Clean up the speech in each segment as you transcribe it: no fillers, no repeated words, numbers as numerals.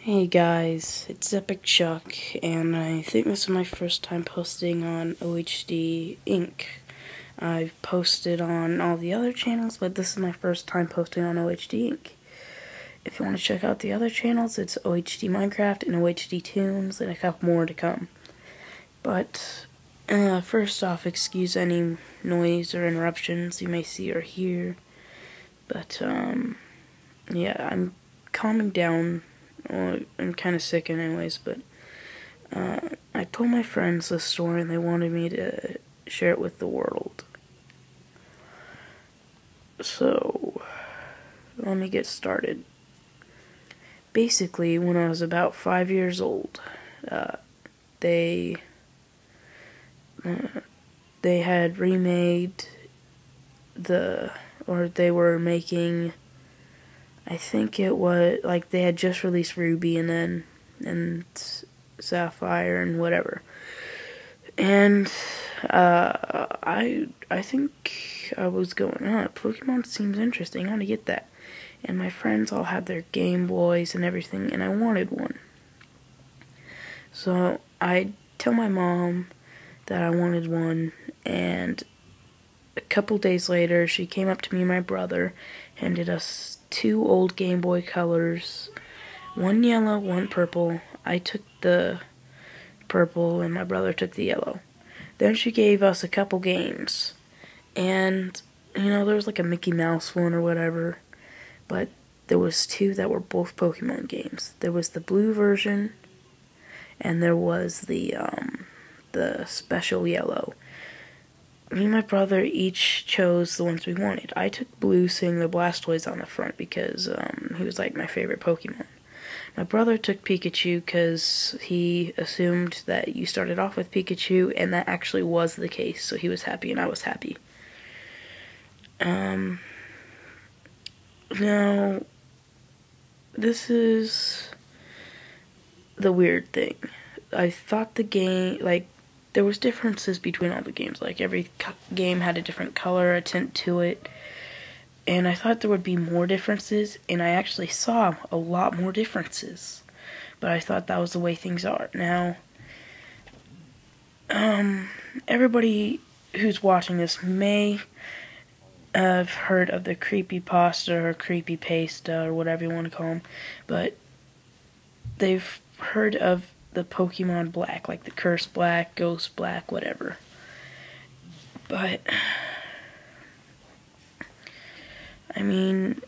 Hey guys, it's Epic Chuck, and I think this is my first time posting on OHD Inc. I've posted on all the other channels, but this is my first time posting on OHD Inc. If you want to check out the other channels, it's OHD Minecraft and OHD Tunes, and a couple more to come. But first off, excuse any noise or interruptions you may see or hear. But yeah, I'm calming down. Well, I'm kind of sick anyways, but I told my friends this story and they wanted me to share it with the world. So, let me get started. Basically, when I was about 5 years old, they had remade they were making, I think it was, like, they had just released Ruby and Sapphire and whatever. And, I think I was going, Pokemon seems interesting, I want to get that. And my friends all had their Game Boys and everything, and I wanted one. So, I tell my mom that I wanted one, and a couple days later, she came up to me and my brother, handed us 2 old Game Boy Colors, one yellow, one purple. I took the purple and my brother took the yellow. Then she gave us a couple games, and there was like a Mickey Mouse one or whatever, but there was 2 that were both Pokemon games. There was the blue version, and there was the special yellow. Me and my brother each chose the ones we wanted. I took blue, seeing the Blastoise on the front because he was like my favorite Pokemon. My brother took Pikachu because he assumed that you started off with Pikachu, and that actually was the case, so he was happy and I was happy. Now, this is the weird thing. I thought the game, like, there was differences between all the games. Like, every game had a different color, a tint to it. And I thought there would be more differences, and I actually saw a lot more differences. But I thought that was the way things are. Now, everybody who's watching this may have heard of the creepypasta or creepypasta or whatever you want to call them, but they've heard of the Pokemon Black, like the Curse Black, Ghost Black, whatever. But, I mean,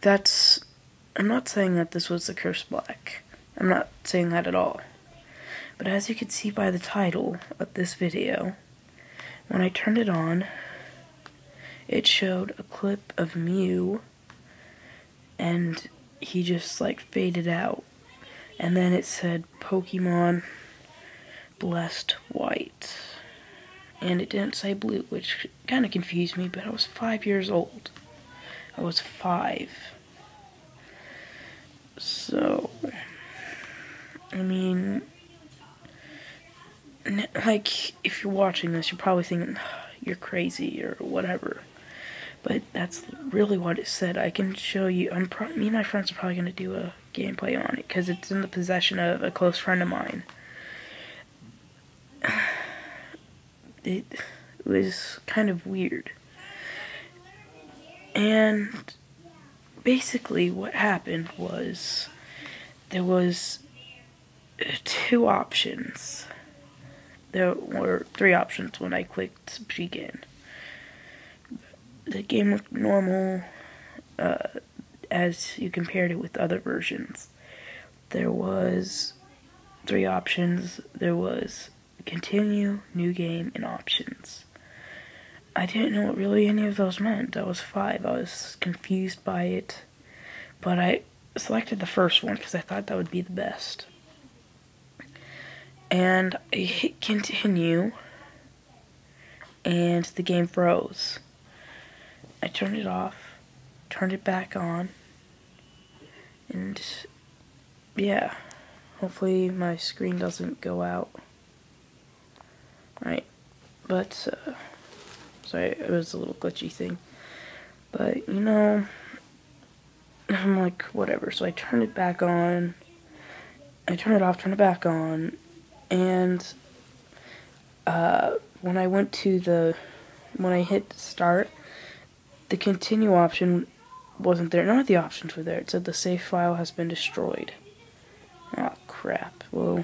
I'm not saying that this was the Curse Black. I'm not saying that at all. But as you can see by the title of this video, when I turned it on, it showed a clip of Mew, and he just, like, faded out. And then it said Pokemon Blessed White. And it didn't say blue, which kind of confused me, but I was 5 years old. I was 5. So, I mean, like, if you're watching this, you're probably thinking, you're crazy, or whatever. But that's really what it said. I can show you. Me and my friends are probably going to do a gameplay on it, because it's in the possession of a close friend of mine. It was kind of weird. And basically what happened was there was 2 options. There were 3 options when I clicked begin. The game looked normal as you compared it with other versions. There was 3 options. There was continue, new game, and options. I didn't know what really any of those meant. I was 5. I was confused by it. But I selected the first one because I thought that would be the best. And I hit continue, and the game froze. I turned it off, turned it back on, and yeah, hopefully my screen doesn't go out. Right, but, sorry, it was a little glitchy thing. But, I'm like, whatever. So I turned it back on. I turned it off, turned it back on, and when I went to when I hit start, the continue option wasn't there. None of the options were there. It said the save file has been destroyed. Oh crap. Well,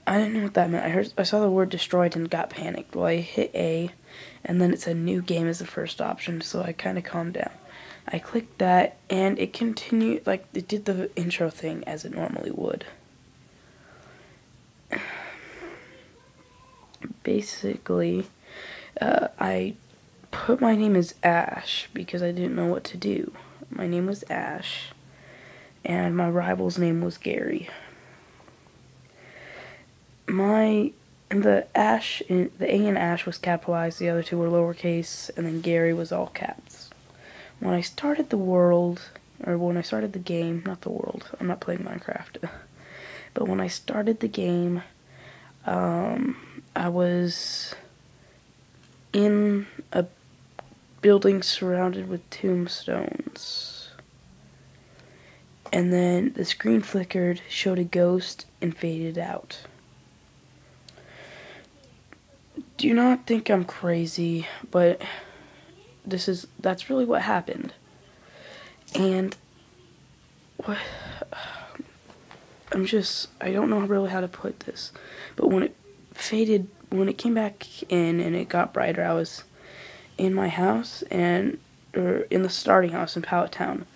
I didn't know what that meant. I saw the word destroyed and got panicked. Well, I hit A, and then it said new game as the first option, so I kind of calmed down. I clicked that, and it continued, like, it did the intro thing as it normally would. Basically, I put my name as Ash because I didn't know what to do. My name was Ash, and my rival's name was Gary. The A in Ash was capitalized, the other two were lowercase, and then Gary was all caps. When I started the game, not the world, I'm not playing Minecraft, but when I started the game, I was in a building surrounded with tombstones. And then the screen flickered, showed a ghost, and faded out. Do not think I'm crazy, but that's really what happened. And I don't know really how to put this, but when it came back in and it got brighter, I was in my house or in the starting house in Pallet Town,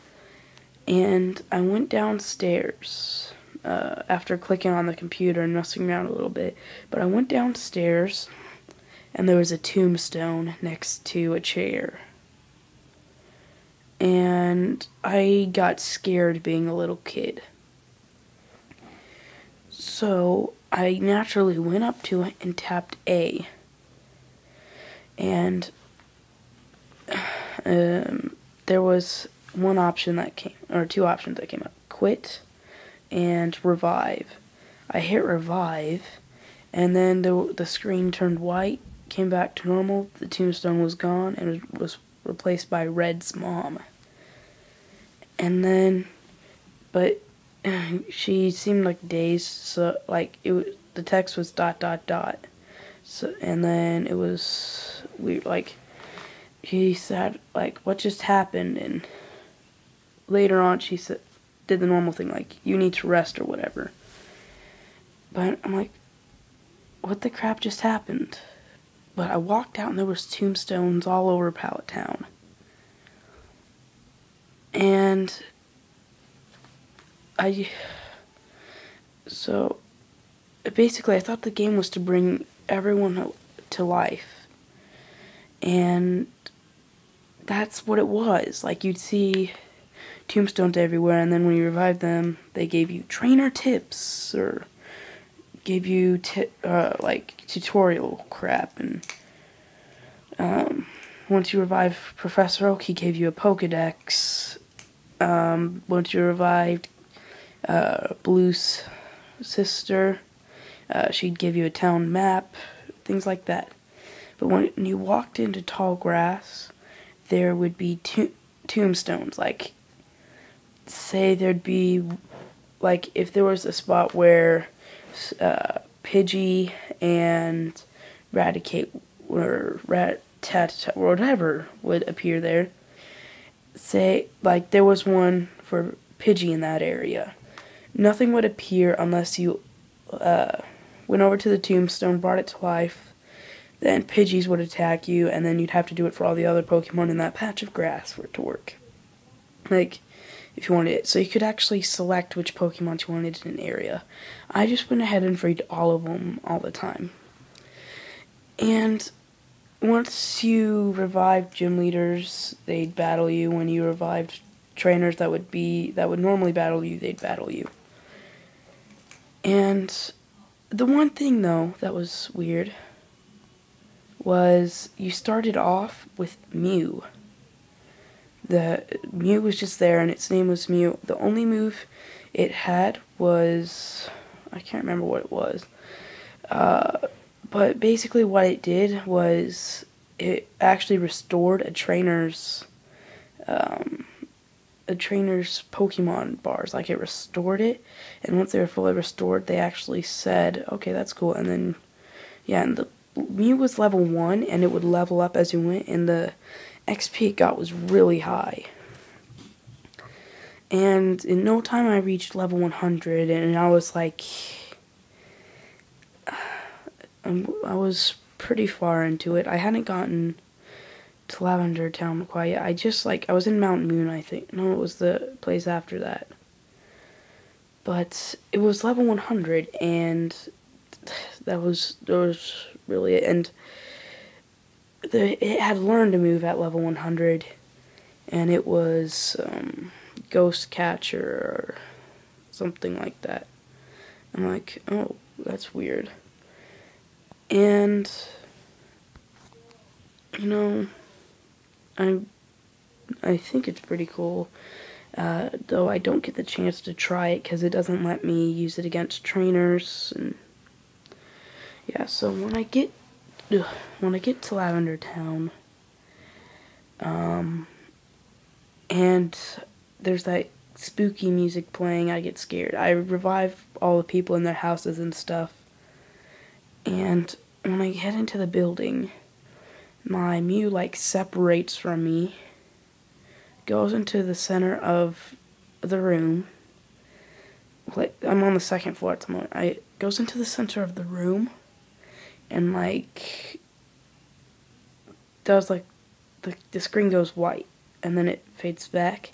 and I went downstairs after clicking on the computer and messing around a little bit, but I went downstairs and there was a tombstone next to a chair. And I got scared being a little kid. So I naturally went up to it and tapped A. And there was one option that two options that came up: quit and revive. I hit revive, and then the screen turned white, came back to normal, the tombstone was gone, and it was replaced by Red's mom. And then, but she seemed like dazed, so like the text was ... So, and then it was weird, like she said, like, what just happened? And later on she did the normal thing, like, you need to rest or whatever. But I'm like, what the crap just happened? But I walked out and there was tombstones all over Pallet Town. And basically I thought the game was to bring everyone to life. And that's what it was. Like, you'd see tombstones everywhere, and then when you revived them, they gave you trainer tips, or gave you like tutorial crap. And once you revived Professor Oak, he gave you a Pokedex. Once you revived Blue's sister, she'd give you a town map, things like that. But when you walked into tall grass, there would be tombstones. Like, say there'd be, like, if there was a spot where Pidgey and Raticate or Rattata or whatever would appear there. Say, like, there was one for Pidgey in that area. Nothing would appear unless you went over to the tombstone, brought it to life. Then Pidgeys would attack you, and then you'd have to do it for all the other Pokemon in that patch of grass for it to work. Like, if you wanted it. So you could actually select which Pokemon you wanted in an area. I just went ahead and freed all of them all the time. And once you revived gym leaders, they'd battle you. When you revived trainers that would normally battle you, they'd battle you. And the one thing, though, that was weird was you started off with Mew. The Mew was just there, and its name was Mew. The only move it had was, I can't remember what it was. But basically what it did was it actually restored a trainer's a trainer's Pokemon bars. Like, it restored it, and once they were fully restored, they actually said, okay, that's cool. And then, yeah, and the Mew was level 1, and it would level up as you went, and the XP it got was really high. And in no time, I reached level 100, and I was like, I was pretty far into it. I hadn't gotten to Lavender Town quite yet. I was in Mount Moon, I think. No, it was the place after that. But it was level 100, and that was really it. And it had learned to move at level 100, and it was Ghost Catcher or something like that. I'm like, oh, that's weird. And, you know, I think it's pretty cool, though I don't get the chance to try it because it doesn't let me use it against trainers. And yeah, so when I get to Lavender Town, and there's that spooky music playing, I get scared. I revive all the people in their houses and stuff. And when I head into the building, my Mew, like, separates from me, goes into the center of the room. I'm on the second floor at the moment. It goes into the center of the room, and, like, does, like, the screen goes white, and then it fades back.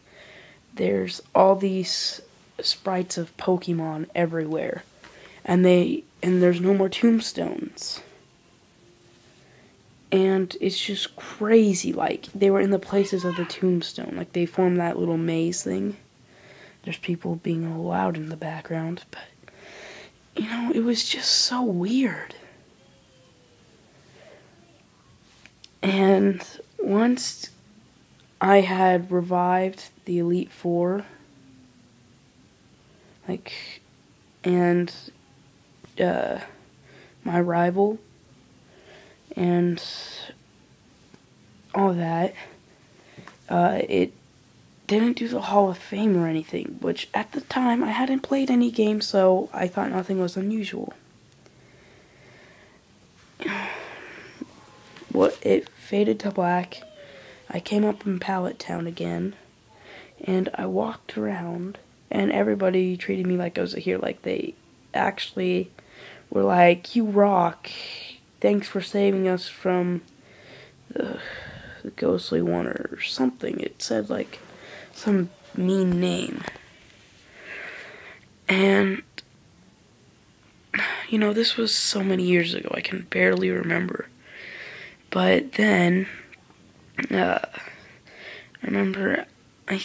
There's all these sprites of Pokemon everywhere, and there's no more tombstones. And it's just crazy, like, they were in the places of the tombstone. Like, they formed that little maze thing. There's people being all loud in the background, but, you know, it was just so weird. And once I had revived the Elite Four, like, and my rival, and all that, it didn't do the Hall of Fame or anything, which at the time I hadn't played any games, so I thought nothing was unusual. It faded to black. I came up in Pallet Town again, and I walked around, and everybody treated me like I was here. Like, they actually were like, "You rock. Thanks for saving us from the ghostly one," or something. It said, like, some mean name. And, you know, this was so many years ago, I can barely remember. But then, I remember, I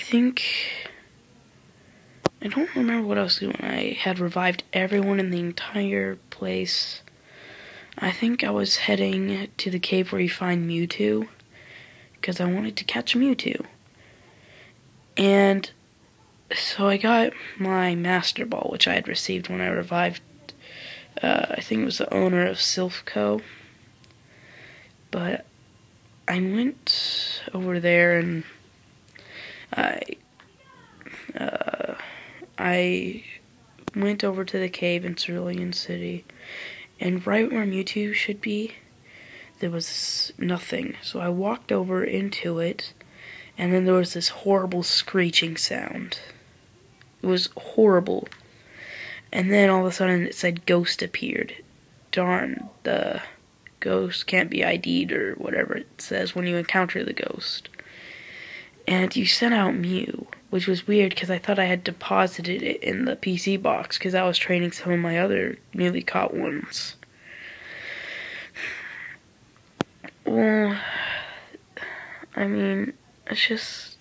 don't remember what I was doing. I had revived everyone in the entire place. I think I was heading to the cave where you find Mewtwo, because I wanted to catch Mewtwo. And so I got my Master Ball, which I had received when I revived, I think it was the owner of Silph Co. But I went over there, and I went over to the cave in Cerulean City, and right where Mewtwo should be, there was nothing. So I walked over into it, and then there was this horrible screeching sound. It was horrible. And then all of a sudden it said ghost appeared. Darn, the ghost can't be ID'd or whatever it says when you encounter the ghost. And you sent out Mew, which was weird because I thought I had deposited it in the PC box because I was training some of my other newly caught ones. Well, I mean, it's just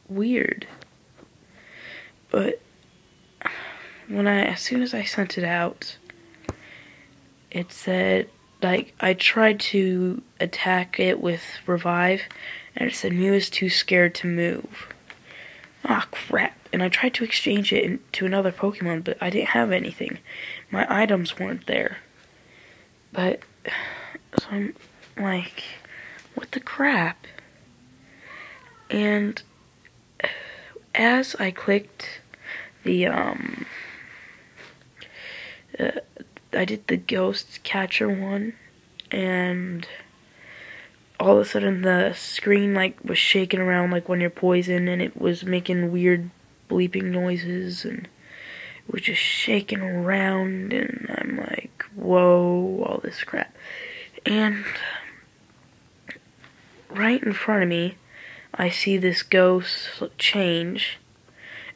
weird. But as soon as I sent it out, it said, like, I tried to attack it with Revive, and it said Mew is too scared to move. Ah, crap. And I tried to exchange it into another Pokemon, but I didn't have anything. My items weren't there. But, so I'm like, what the crap? And as I clicked the, I did the ghost catcher one, and all of a sudden the screen, like, was shaking around like when you're poisoned, and it was making weird bleeping noises, and it was just shaking around, and I'm like, whoa, all this crap. And right in front of me, I see this ghost change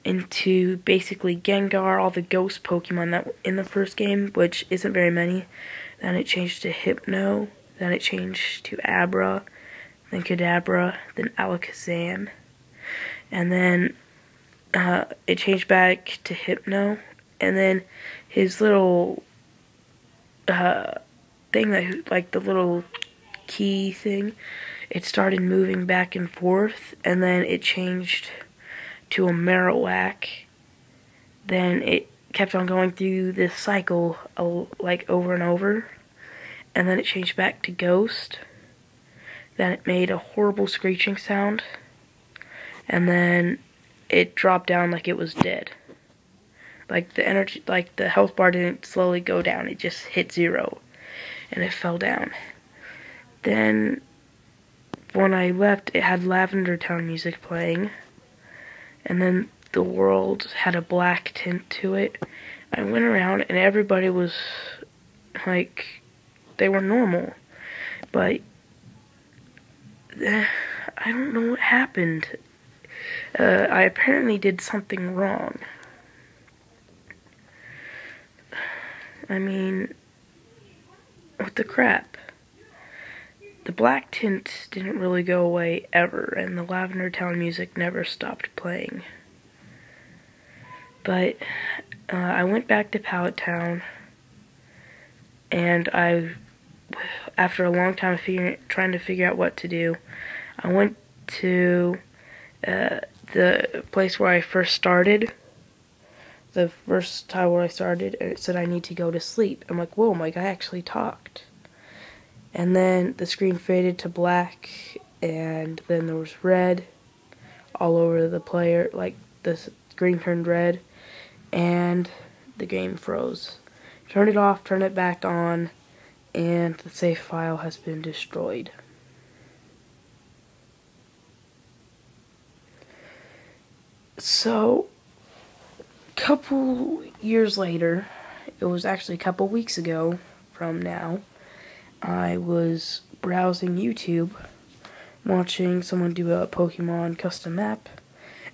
into basically Gengar, all the ghost Pokemon that were in the first game, which isn't very many. Then it changed to Hypno, then it changed to Abra, then Kadabra, then Alakazam, and then it changed back to Hypno, and then his little thing that, like, the little key thing, it started moving back and forth, and then it changed to a Marowak. Then it kept on going through this cycle, like, over and over, and then it changed back to Ghost. Then it made a horrible screeching sound, and then it dropped down like it was dead. Like, the energy, like, the health bar didn't slowly go down, it just hit 0, and it fell down. Then, when I left, it had Lavender Town music playing, and then the world had a black tint to it. I went around, and everybody was, like, they were normal, but I don't know what happened. I apparently did something wrong. I mean, what the crap? The black tint didn't really go away ever, and the Lavender Town music never stopped playing. But I went back to Pallet Town, and after a long time trying to figure out what to do, I went to the place where I first started. The first time where I started, and it said I need to go to sleep. I'm like, whoa, my guy actually talked. And then the screen faded to black, and then there was red all over the player, like the screen turned red, and the game froze. Turn it off, turn it back on, and the save file has been destroyed. So, a couple years later, it was actually a couple weeks ago from now, I was browsing YouTube, watching someone do a Pokemon custom map,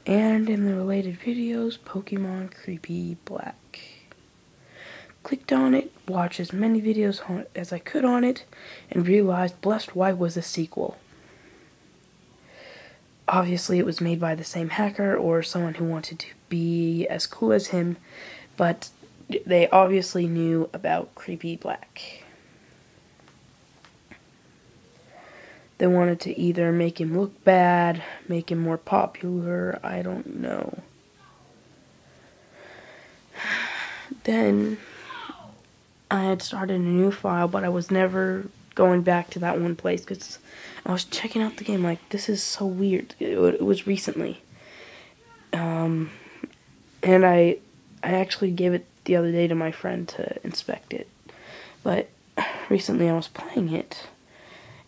and in the related videos, Pokemon Creepy Black. Clicked on it, watched as many videos as I could on it, and realized Blessed White was a sequel. Obviously, it was made by the same hacker or someone who wanted to be as cool as him, but they obviously knew about Creepy Black. They wanted to either make him look bad, make him more popular, I don't know. Then I had started a new file, but I was never going back to that one place because I was checking out the game like, this is so weird. It was recently. And I actually gave it the other day to my friend to inspect it. But recently I was playing it.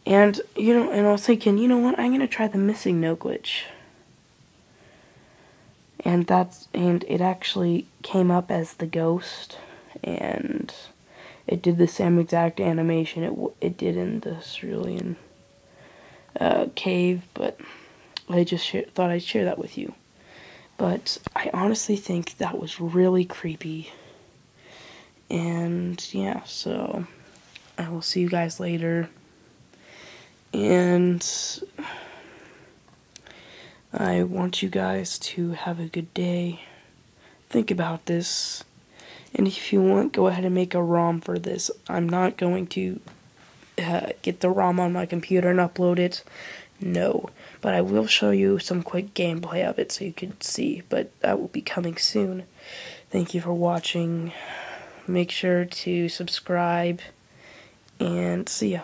And, and I was thinking, you know what, I'm going to try the missing no glitch. And it actually came up as the ghost, and it did the same exact animation it did in the Cerulean cave, but I just thought I'd share that with you. But I honestly think that was really creepy. And, yeah, so I will see you guys later. And I want you guys to have a good day. Think about this. And if you want, go ahead and make a ROM for this. I'm not going to get the ROM on my computer and upload it. No. But I will show you some quick gameplay of it so you can see. But that will be coming soon. Thank you for watching. Make sure to subscribe. And see ya.